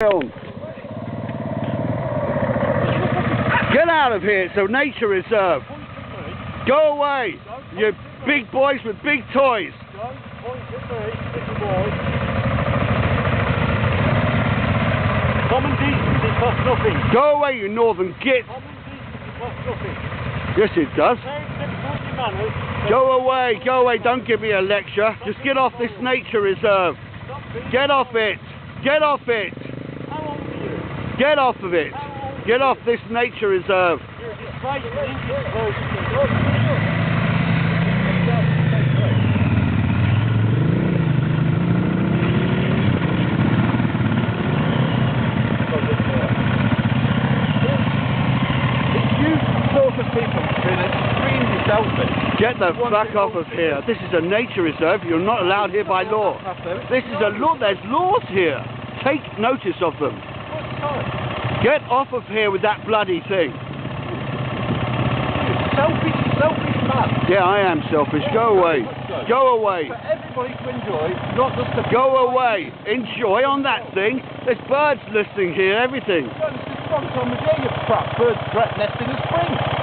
Film. Get out of here, it's a nature reserve. Go away, you big boys with big toys. Common decency costs nothing. Go away, you northern git. Common decency costs nothing. Yes, it does. Go Go away, don't give me a lecture. Just get off this nature reserve. Get off it. Get off it. How old are you? Get off of it. Get off this nature reserve. You're a disgrace to English person. Get the fuck off of here. This is a nature reserve. You're not allowed here by law. This is a law. There's laws here. Take notice of them. Get off of here with that bloody thing. Selfish man. Yeah, I am selfish. Go away. Go away. For everybody to enjoy, not just to... Go away. Enjoy on that thing. There's birds listening here, everything. This is wrong time of year, you crap. Birds nesting in spring.